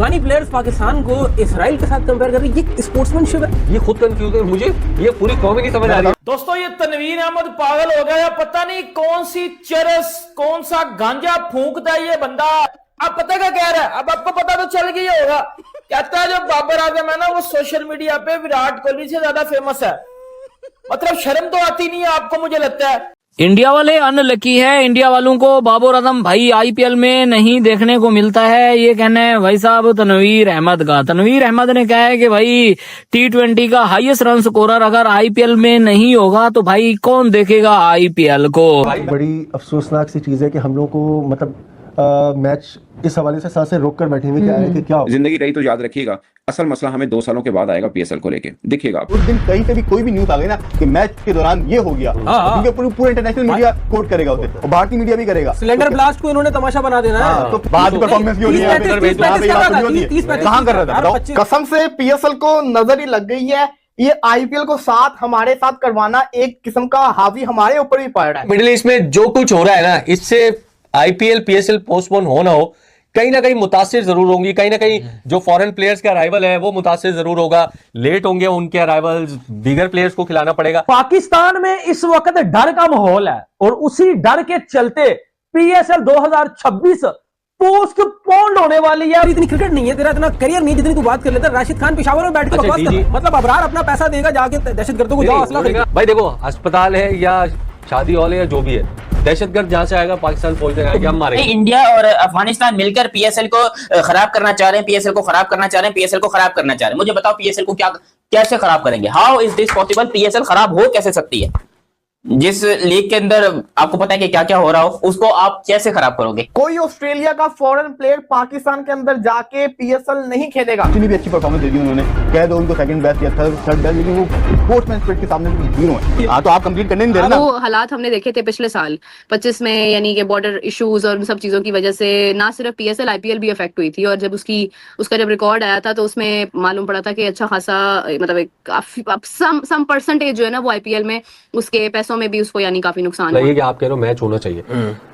Pakistani players Pakistan को Israel के साथ कंपेयर कर रहे हैं, ये स्पोर्ट्समैनशिप है। ये खुद कंफ्यूज है, मुझे ये पूरी कौम ही नहीं समझ आ रही। दोस्तों ये तनवीर अहमद पागल हो गया या पता नहीं कौन सी चरस कौन सा गांजा फूंकता है ये बंदा। अब पता क्या कह रहा है, अब आपको पता तो चल गया होगा। कहता है जो बाबर आजम है ना वो सोशल मीडिया पे विराट कोहली से ज्यादा फेमस है। मतलब शर्म तो आती नहीं है आपको, मुझे लगता है। इंडिया वाले अनलकी है। इंडिया वालों को बाबर आजम भाई आईपीएल में नहीं देखने को मिलता है, ये कहना है भाई साहब तनवीर अहमद का। तनवीर अहमद ने कहा है कि भाई T20 का हाईएस्ट रन स्कोरर अगर आईपीएल में नहीं होगा तो भाई कौन देखेगा आईपीएल को। बड़ी अफसोसनाक सी चीज है कि हम लोग को मतलब मैच इस हवाले से सांसें रोक कर बैठे हुए क्या है कि क्या जिंदगी रही तो याद रखिएगा, असल मसला हमें 2 सालों के बाद आएगा पीएसएल को लेके, देखिएगा आप। उस दिन कहीं से भी कोई भी न्यूज आ गई ना कि मैच के दौरान ये हो गया, क्योंकि पूरा इंटरनेशनल मीडिया कोट करेगा उसे और भारतीय मीडिया भी करेगा। सिलेंडर ब्लास्ट को इन्होंने तमाशा बना देना है। तो बाद परफॉर्मेंस की होनी है, कहां कर रहा था? कसम से पीएसएल को नजर ही लग गई है। ये आईपीएल को साथ हमारे साथ करवाना एक किस्म का हावी हमारे ऊपर भी पड़ रहा है। मिडिल ईस्ट में जो कुछ हो रहा है ना, इससे आईपीएल पीएसएल पोस्टपोन हो ना हो, कहीं ना कहीं मुतासिर जरूर होंगी। कहीं ना कहीं जो फॉरेन प्लेयर्स का अराइवल है वो मुतासिर जरूर होगा। लेट होंगे उनके अराइवल्स, दीगर प्लेयर्स को खिलाना पड़ेगा। पाकिस्तान में इस वक्त डर का माहौल है और उसी डर के चलते पीएसएल 2026 पोस्टपोन्ड होने वाली है। इतनी क्रिकेट नहीं है, तेरा इतना करियर नहीं जितनी तू बात कर लेता है। राशिद खान पेशावर में बैठ के बकवास कर, मतलब अबरार अपना पैसा देगा जाके दहशतगर्दों को जाओ असला खरीदो। भाई देखो, अस्पताल है या शादी हॉल है या जो भी है, दहशतगर्द जहां से आएगा पाकिस्तान पहुंच जाएगा कि हम मारेंगे। इंडिया और अफगानिस्तान मिलकर पीएसएल को खराब करना चाह रहे हैं, पीएसएल को खराब करना चाह रहे हैं, पीएसएल को खराब करना चाह रहे हैं। मुझे बताओ पीएसएल को क्या कैसे खराब करेंगे? How is this possible? PSL खराब हो कैसे सकती है? जिस लीग के अंदर आपको पता है कि क्या क्या हो रहा हो, उसको आप कैसे खराब करोगे? कोई ऑस्ट्रेलिया का फॉरेन प्लेयर पाकिस्तान के अंदर जाके पीएसएल नहीं खेलेगा। इतनी भी अच्छी परफॉर्मेंस दे दी उन्होंने, कह दो उनको सेकंड बेस्ट या थर्ड बेस्ट, लेकिन वो स्पोर्ट्समैन स्पिरिट के सामने जीरो है। हाँ तो आप कंप्लीट करने नहीं दे रहे ना। वो हालात हमने देखे थे पिछले साल 25 में, यानी कि बॉर्डर इश्यूज और उन सब चीजों की वजह से ना सिर्फ पीएसएल आईपीएल भी अफेक्ट हुई थी। और जब उसका जब रिकॉर्ड आया था तो उसमें मालूम पड़ा था कि अच्छा खासा मतलब सम परसेंटेज जो है ना वो आईपीएल में उसके पैसों में भी उसको यानी काफी नुकसान है। कि आप कह रहे हो मैच होना चाहिए,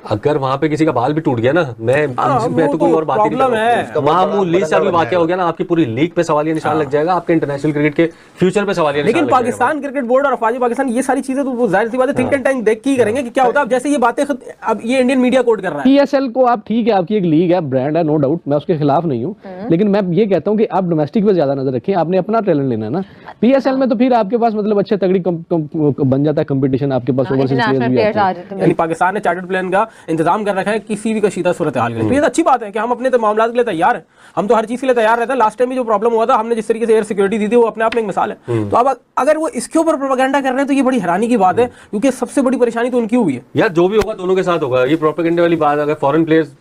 अगर वहां पे किसी का बाल भी टूट गया ना, मैं तो कोई और बात ही नहीं है। मामूली सा भी वाकया हो गया ना, आपकी पूरी लीग पे सवालिया निशान लग जाएगा, आपके इंटरनेशनल क्रिकेट के फ्यूचर पे सवालिया निशान। लेकिन पाकिस्तान क्रिकेट बोर्ड और अफवाज पाकिस्तान ये सारी चीजें तो वो जाहिर सी बात है थिंक टैंक देख के ही करेंगे कि क्या होता है। अब जैसे ये बातें अब ये इंडियन मीडिया कोट कर रहा है। पीएसएल को आप ठीक है, आपकी एक लीग है, ब्रांड है, नो डाउट, मैं उसके खिलाफ नहीं हूँ, लेकिन मैं ये कहता हूँ कि आप डोमेस्टिक पे ज्यादा नजर रखें। आपने अपना टैलेंट लेना है ना। पीएसएल में तो फिर आपके पास मतलब अच्छे तगड़ी बन जाता है कंपटीशन, आपके पास ओवरसीज प्लेयर्स भी आते हैं। यानी पाकिस्तान ने चार्टर्ड प्लेन का इंतजाम कर रखा है किसी भी कशीदा सूरत हाल के लिए। तो ये अच्छी बात है कि हम अपने तो मामला के लिए तैयार हैं, हम तो हर चीज के लिए तैयार रहते हैं। लास्ट टाइम भी जो प्रॉब्लम हुआ था, हमने जिस तरीके से एयर सिक्योरिटी दी थी वो अपने आप में एक मिसाल है। तो अब अगर वो इसके ऊपर प्रोपेगेंडा कर रहे हैं तो ये बड़ी हैरानी की बात है, क्योंकि सबसे बड़ी परेशानी तो उनकी हुई है। यार जो भी होगा दोनों के साथ होगा। ये प्रोपेगेंडा वाली बात, अगर फॉरेन प्लेयर्स,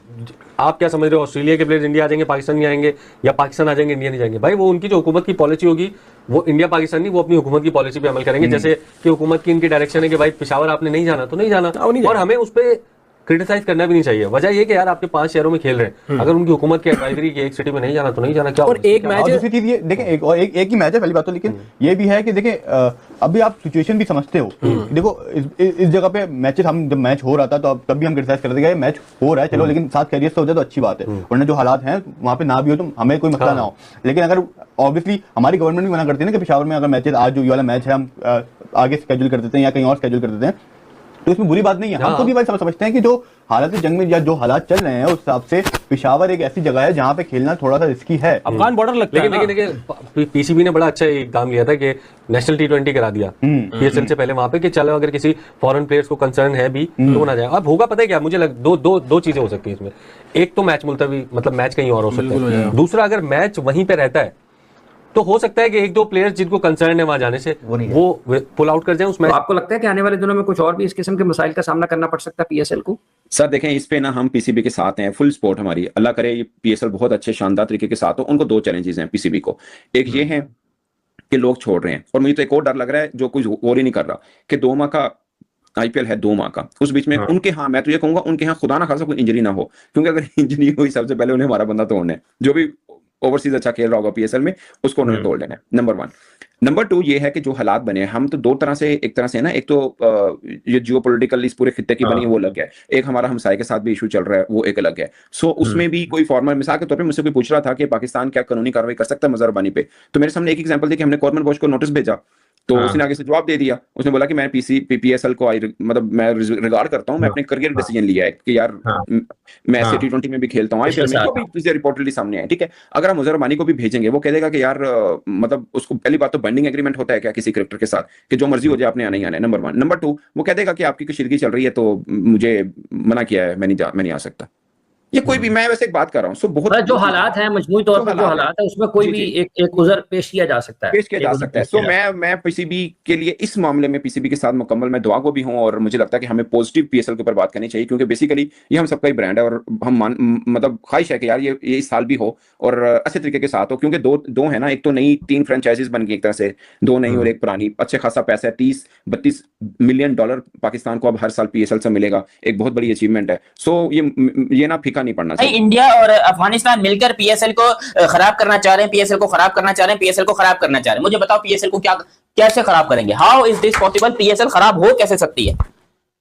आप क्या समझ रहे हो ऑस्ट्रेलिया के प्लेयर्स इंडिया आ जाएंगे, पाकिस्तान नहीं आएंगे, या पाकिस्तान आ जाएंगे इंडिया नहीं जाएंगे? भाई वो उनकी जो हुकूमत की पॉलिसी होगी, वो इंडिया पाकिस्तान नहीं, वो अपनी हुकूमत की पॉलिसी पे अमल करेंगे। जैसे कि हुकूमत की इनकी डायरेक्शन है कि भाई पेशावर आपने नहीं जाना तो नहीं जाना, और हमें उस पर क्रिटिसाइज करना भी नहीं चाहिए। वजह ये कि यार आपके 5 शहरों में खेल रहे हैं, अगर उनकी हुकूमत की एडवाइजरी की एक सिटी में नहीं जाना तो नहीं जाना। क्या और एक मैच है, दूसरी चीज ये देखें, एक ही मैच है पहली बात तो, लेकिन ये भी है कि देखें अभी आप सिचुएशन भी समझते हो। देखो इस जगह पे मैचेस, हम जब मैच हो रहा था तो तब भी हम क्रिटिसाइज करते थे मैच हो रहा है चलो, लेकिन साथ कैरियर से हो जाए तो अच्छी बात है, वरना जो हालात हैं वहाँ पे ना भी हो तो हमें कोई मसला ना हो। लेकिन अगर ऑब्वियसली हमारी गवर्नमेंट भी मना करती है ना कि पेशावर में अगर मैचेस, आज जो ये वाला मैच है हम आगे स्केड्यूल कर देते हैं या कहीं और स्केड्यूल कर देते हैं, तो इसमें बुरी बात नहीं है। हम तो भी भाई समझते हैं कि जो हालात जंग में या जो हालात चल रहे हैं उस हिसाब से पेशावर एक ऐसी जगह है जहां पे खेलना थोड़ा सा रिस्की है। अफगान बॉर्डर लगता है। लेकिन पीसीबी ने बड़ा अच्छा एक काम लिया था कि नेशनल T20 करा दिया पीएसएल से पहले वहां पे, कि चलो अगर किसी फॉरेन प्लेयर्स को कंसर्न है भी तो ना जाए। अब होगा पता है क्या, मुझे दो चीजें हो सकती है इसमें। एक तो मैच मुलतवी, मतलब मैच कहीं और हो सकता है। दूसरा, अगर मैच वहीं पे रहता है तो हो सकता है कि 1-2 प्लेयर्स जिनको कंसर्न है वहां जाने से वो पुल आउट कर जाए उस मैच। आपको लगता है कि आने वाले दिनों में कुछ और भी इस किस्म के मसाइल का सामना करना पड़ सकता है पीएसएल को? सर देखें, इस पे ना हम पीसीबी के साथ हैं, फुल सपोर्ट हमारी। अल्लाह करे ये पीएसएल बहुत अच्छे शानदार तरीके के साथ हो। उनको 2 चैलेंजेस हैं पीसीबी को। एक ये है कि लोग छोड़ रहे हैं, और मुझे तो एक और डर लग रहा है जो कुछ और ही नहीं कर रहा, कि 2 माह का आईपीएल है, 2 माह का, उस बीच में उनके यहाँ, मैं तो ये कहूंगा उनके यहाँ खुदा ना खासा कोई इंजरी ना हो, क्योंकि अगर इंजरी हुई सबसे पहले उन्हें हमारा बंदा तोड़ना है। जो भी ओवरसीज अच्छा खेल रहा होगा पीएसएल में, उसको उन्होंने तोड़ लेना है, नंबर 1। नंबर 2 ये है कि जो हालात बने हैं, हम तो दो तरह से, एक तरह से ना, एक तो ये जियोपॉलिटिकल इस पूरे खित्ते की बनी है वो अलग है, एक हमारा हमसाये के साथ भी इशू चल रहा है वो एक अलग है। सो उसमें भी कोई फॉर्मल, मिसाल के तौर पे मुझसे कोई पूछ रहा था कि पाकिस्तान क्या कानूनी कार्रवाई कर सकता है मजहर रब्बानी पे, तो मेरे सामने एक एग्जांपल थी कि हमने कॉर्मन वॉच को नोटिस भेजा, तो उसने आगे से जवाब दे दिया, उसने बोला कि मैं पीएसएल को मतलब मैं रिगार्ड करता हूं, मैं अपने करियर डिसीजन लिया है कि यार मैं ऐसे T20 में भी खेलता हूं, आईपीएल में, जो भी चीजें रिपोर्टेडली सामने है, ठीक है। अगर हम मजहर रब्बानी को भी भेजेंगे, वो कह देगा कि यार मतलब उसको पहली बात तो बाइंडिंग एग्रीमेंट होता है क्या किसी क्रिकेटर के साथ कि जो मर्जी हो जाए आपने आना ही आना है, नंबर 1। नंबर 2 वो कह देगा कि आपकी कशीदगी चल रही है तो मुझे मना किया है, मैं नहीं आ सकता। ये कोई भी, मैं वैसे एक बात कर रहा हूँ, सो बहुत जो हालात हैं, मजमूई तौर पर जो हालात है, उसमें कोई भी एक उज़र पेश किया जा सकता है, पेश किया जा सकता है। सो मैं पीसीबी के लिए इस मामले में पीसीबी के साथ मुकम्मल मैं दुआ को भी हूं, और मुझे लगता है कि हमें पॉजिटिव पीएसएल के ऊपर बात करनी चाहिए, क्योंकि बेसिकली ये हम सबका ही ब्रांड है, और हम मतलब ख्वाहिश है कि यार ये इस साल भी हो और अच्छे तरीके के साथ हो, क्योंकि दो है ना, एक तो नई 3 फ्रेंचाइजीज बन गई एक तरह से, 2 नई और एक पुरानी, अच्छे खासा पैसा है, $30-32 मिलियन पाकिस्तान को अब हर साल पीएसएल से मिलेगा, एक बहुत बड़ी अचीवमेंट है। सो ये ना फीका नहीं पड़ना चाहिए। इंडिया और अफगानिस्तान मिलकर पीएसएल को खराब करना चाह रहे हैं, पीएसएल को खराब करना चाह रहे हैं, पीएसएल को खराब करना चाह रहे हैं। मुझे बताओ पीएसएल को कैसे खराब करेंगे? How is this possible? PSL खराब हो कैसे सकती है?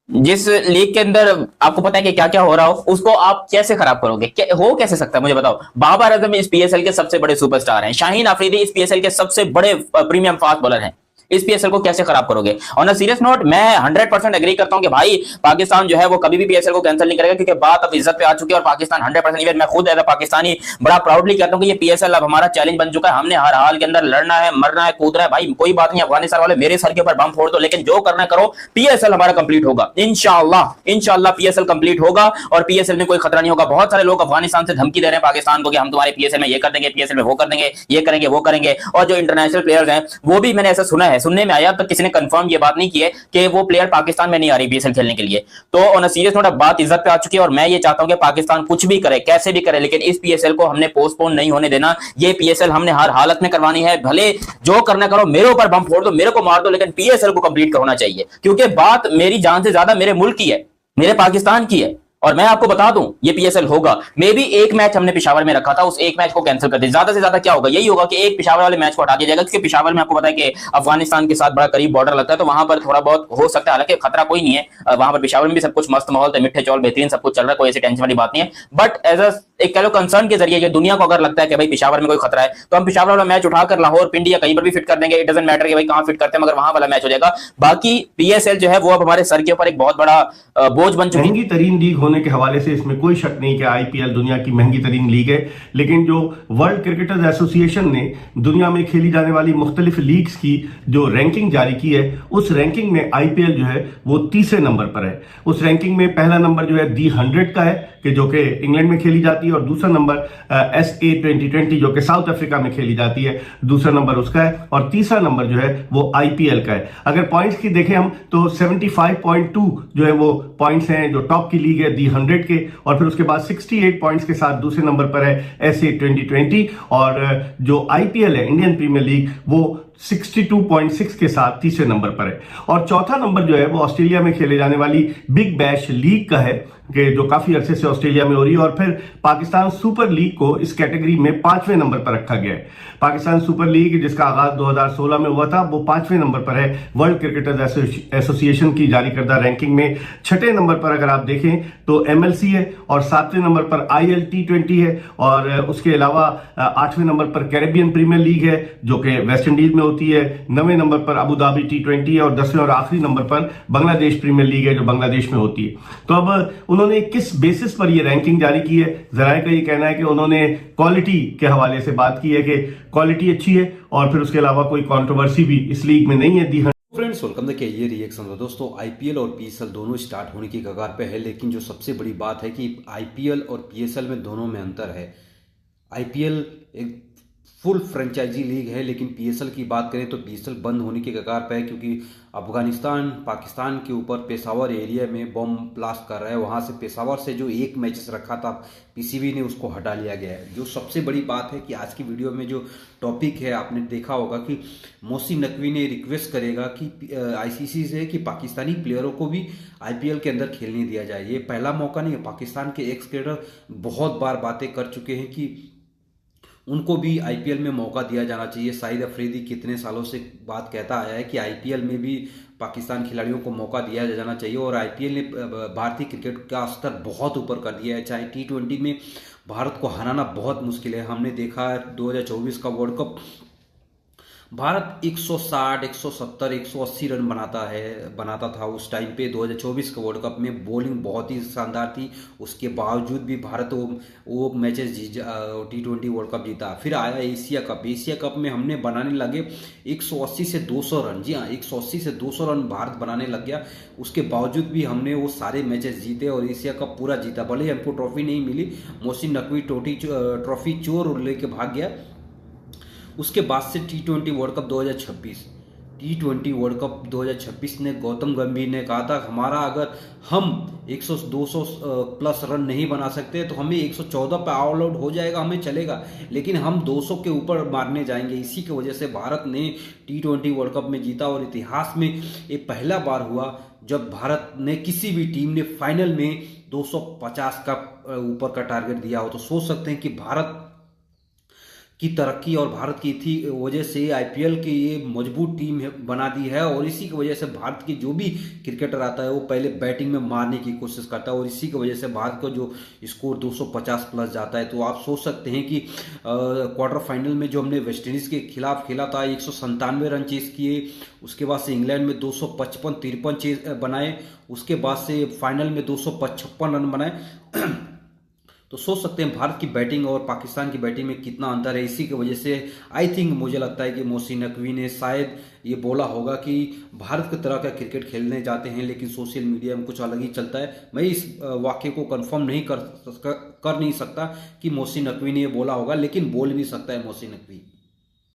जिस लीग के अंदर आपको पता है कि क्या क्या हो रहा हो, उसको आप कैसे खराब करोगे? हो कैसे सकता है मुझे बताओ? बाबर आजम इस पीएसएल के सबसे बड़े सुपरस्टार हैं, शाहीन अफरीदी इस पीएसएल के सबसे बड़े प्रीमियम फास्ट बॉलर हैं, इस पीएसएल को कैसे खराब करोगे? ऑन अ सीरियस नोट, मैं 100% एग्री करता हूं कि भाई पाकिस्तान जो है वो कभी भी पीएसएल को कैंसिल नहीं करेगा, क्योंकि बात अब इज्जत पे आ चुकी है, और पाकिस्तान 100%, इवन मैं खुद एज अ पाकिस्तानी बड़ा प्राउडली कहता हूं कि ये पीएसएल अब हमारा चैलेंज बन चुका है, हमने हर हाल के अंदर लड़ना है, मरना है, कूदना है। भाई कोई बात नहीं, अफगानिस्तान वाले मेरे सर के ऊपर बम फोड़ दो, लेकिन जो करना करो, पीएसएल हमारा कंप्लीट होगा इंशाल्लाह पीएसएल कंप्लीट होगा, और पीएसएल में कोई खतरा नहीं होगा। बहुत सारे लोग अफगानिस्तान से धमकी दे रहे हैं पाकिस्तान को कि हम तुम्हारे पीएसएल में ये कर देंगे, पीएसएल में वो कर देंगे, ये करेंगे वो करेंगे, और जो इंटरनेशनल प्लेयर्स हैं वो भी मैंने ऐसा सुना है, सुनने में आया, किसी ने कंफर्म ये बात नहीं की है कि वो प्लेयर पाकिस्तान में नहीं आ रही पीएसएल खेलने के लिए। तो ऑन अ सीरियस नोट अब बात इज्जत पे आ चुकी है, और मैं ये चाहता हूं कि पाकिस्तान कुछ भी करे, कैसे भी करे, लेकिन इस पीएसएल को हमने पोस्टपोन नहीं होने देना। ये पीएसएल हमने हर हालत में करवानी है, भले जो करना करो, मेरे ऊपर बम फोड़ दो, मेरे को मार दो, लेकिन पीएसएल को कंप्लीट होना चाहिए, क्योंकि बात मेरी जान से ज्यादा मेरे मुल्क की है, मेरे पाकिस्तान की है। और मैं आपको बता दूं ये पीएसएल होगा। मे भी एक मैच हमने पेशावर में रखा था, उस एक मैच को कैंसिल कर दिया। ज्यादा से ज्यादा क्या होगा? यही होगा कि एक पेशावर वाले मैच को हटा दिया जाएगा, क्योंकि पेशावर में आपको पता है कि अफगानिस्तान के साथ बड़ा करीब बॉर्डर लगता है, तो वहां पर थोड़ा बहुत हो सकता है, हालांकि खतरा कोई नहीं है, वहां पर पेशावर में भी सब कुछ मस्त माहौल है, मिठे चौल बेहतरीन सब कुछ चल रहा है, कोई ऐसी टेंशन वाली बात नहीं है। बट एज एक कह लो कंसर्न के जरिए कि दुनिया को अगर लगता है कि भाई पेशावर में कोई खतरा है, तो हम पेशावर वाला मैच उठाकर लाहौर, पिंडी या कहीं पर भी फिट कर देंगे, इट डजंट मैटर कि भाई कहां फिट करते हैं, मगर वहां वाला मैच हो जाएगा। बाकी पीएसएल जो है वो अब हमारे सर के ऊपर एक बहुत बड़ा बोझ बन चुकी है। महंगी तरीन लीग होने के हवाले से इसमें कोई शक नहीं कि आईपीएल दुनिया की महंगी तरीन लीग है, लेकिन जो वर्ल्ड क्रिकेटर्स एसोसिएशन ने दुनिया में खेली जाने वाली मुख्तलिफ लीग्स की जो रैंकिंग जारी की है, उस रैंकिंग में आईपीएल जो है वो 30वें नंबर पर है। उस रैंकिंग में पहला नंबर जो है दी 100 का है, कि जो कि इंग्लैंड में खेली जाती है, और दूसरा नंबर SA 2020 जो कि साउथ अफ्रीका में खेली जाती है, दूसरा नंबर उसका है, और तीसरा नंबर जो है वो आईपीएल का है। अगर पॉइंट्स की देखें हम तो 75.2 जो है वो पॉइंट्स हैं जो टॉप की लीग है दी 100 के, और फिर उसके बाद 68 पॉइंट्स के साथ दूसरे नंबर पर है SA 2020, और जो आईपीएल है इंडियन प्रीमियर लीग वो 62.6 के साथ तीसरे नंबर पर है। और चौथा नंबर जो है वो ऑस्ट्रेलिया में खेले जाने वाली बिग बैश लीग का है, कि जो काफी अरसे से ऑस्ट्रेलिया में हो रही है, और फिर पाकिस्तान सुपर लीग को इस कैटेगरी में 5वें नंबर पर रखा गया है। पाकिस्तान सुपर लीग जिसका आगाज 2016 में हुआ था, वो 5वें नंबर पर है वर्ल्ड क्रिकेटर्स एसोसिएशन की जारी करदा रैंकिंग में। 6ठे नंबर पर अगर आप देखें तो MLC है, और 7वें नंबर पर IL T20 है, और उसके अलावा 8वें नंबर पर कैरेबियन प्रीमियर लीग है जो कि वेस्ट इंडीज में होती है, 9वें नंबर पर अबू धाबी T20 है, और 10वें और आखिरी नंबर पर बांग्लादेश प्रीमियर लीग है जो बांग्लादेश में होती है। तो अब उन्होंने किस बेसिस पर यह रैंकिंग जारी की है? जराए का ये कहना है कि उन्होंने क्वालिटी के हवाले से बात की है कि क्वालिटी अच्छी है, और फिर उसके अलावा कोई कंट्रोवर्सी भी इस लीग में नहीं है। दी फ्रेंड्स वेलकम, देखिए ये रिएक्शन था दोस्तों। आईपीएल और पीएसएल दोनों स्टार्ट होने की कगार पे है, लेकिन जो सबसे बड़ी बात है कि आईपीएल और पीएसएल में दोनों में अंतर है। आईपीएल एक फुल फ्रेंचाइजी लीग है, लेकिन पीएसएल की बात करें तो पीएसएल बंद होने के कगार पे है, क्योंकि अफगानिस्तान पाकिस्तान के ऊपर पेशावर एरिया में बॉम्ब ब्लास्ट कर रहा है। वहां से पेशावर से जो एक मैचेस रखा था पीसीबी ने, उसको हटा लिया गया है। जो सबसे बड़ी बात है कि आज की वीडियो में जो टॉपिक है, आपने देखा होगा कि मोहसिन नकवी ने रिक्वेस्ट करेगा कि आईसीसी से कि पाकिस्तानी प्लेयरों को भी आईपीएल के अंदर खेलने दिया जाए। ये पहला मौका नहीं है। पाकिस्तान के एक्स क्रिकेटर बहुत बार बातें कर चुके हैं कि उनको भी आईपीएल में मौका दिया जाना चाहिए। शाहिद अफरीदी कितने सालों से बात कहता आया है कि आईपीएल में भी पाकिस्तान खिलाड़ियों को मौका दिया जाना चाहिए, और आईपीएल ने भारतीय क्रिकेट का स्तर बहुत ऊपर कर दिया है। चाहे T20 में भारत को हराना बहुत मुश्किल है। हमने देखा है 2024 का वर्ल्ड कप, भारत 160, 170, 180 रन बनाता था उस टाइम पे। 2024 के वर्ल्ड कप में बॉलिंग बहुत ही शानदार थी, उसके बावजूद भी भारत वो मैचेस T20 वर्ल्ड कप जीता। फिर आया एशिया कप। एशिया कप में हमने बनाने लगे 180 से 200 रन। जी हाँ, 180 से 200 रन भारत बनाने लग गया। उसके बावजूद भी हमने वो सारे मैचेस जीते और एशिया कप पूरा जीता। भले ही हमको ट्रॉफी नहीं मिली, मोहसिन नकवी ट्रॉफी चोर लेके भाग गया। उसके बाद से T20 world cup 2026, T20 world cup 2026 ने गौतम गंभीर ने कहा था हमारा अगर हम 100-200 प्लस रन नहीं बना सकते तो हमें 114 पे ऑल आउट हो जाएगा, हमें चलेगा, लेकिन हम 200 के ऊपर मारने जाएंगे। इसी की वजह से भारत ने T20 वर्ल्ड कप में जीता और इतिहास में ये पहला बार हुआ जब भारत ने किसी भी टीम ने फाइनल में 250 का ऊपर का टारगेट दिया हो। तो सोच सकते हैं कि भारत की तरक्की और भारत की थी वजह से आईपीएल की ये मजबूत टीम बना दी है, और इसी की वजह से भारत की जो भी क्रिकेटर आता है वो पहले बैटिंग में मारने की कोशिश करता है, और इसी की वजह से भारत का जो स्कोर 250 प्लस जाता है। तो आप सोच सकते हैं कि क्वार्टर फाइनल में जो हमने वेस्टइंडीज के खिलाफ खेला था 197 रन चेस किए, उसके बाद से इंग्लैंड में 255-53 बनाए, उसके बाद से फाइनल में 255 रन बनाए। तो सोच सकते हैं भारत की बैटिंग और पाकिस्तान की बैटिंग में कितना अंतर है। इसी की वजह से आई थिंक मुझे लगता है कि मोहसिन नकवी ने शायद ये बोला होगा कि भारत की तरह का क्रिकेट खेलने जाते हैं लेकिन सोशल मीडिया में कुछ अलग ही चलता है। मैं इस वाक्य को कंफर्म नहीं कर नहीं सकता कि मोहसिन नकवी ने ये बोला होगा, लेकिन बोल भी सकता है मोहसिन नकवी।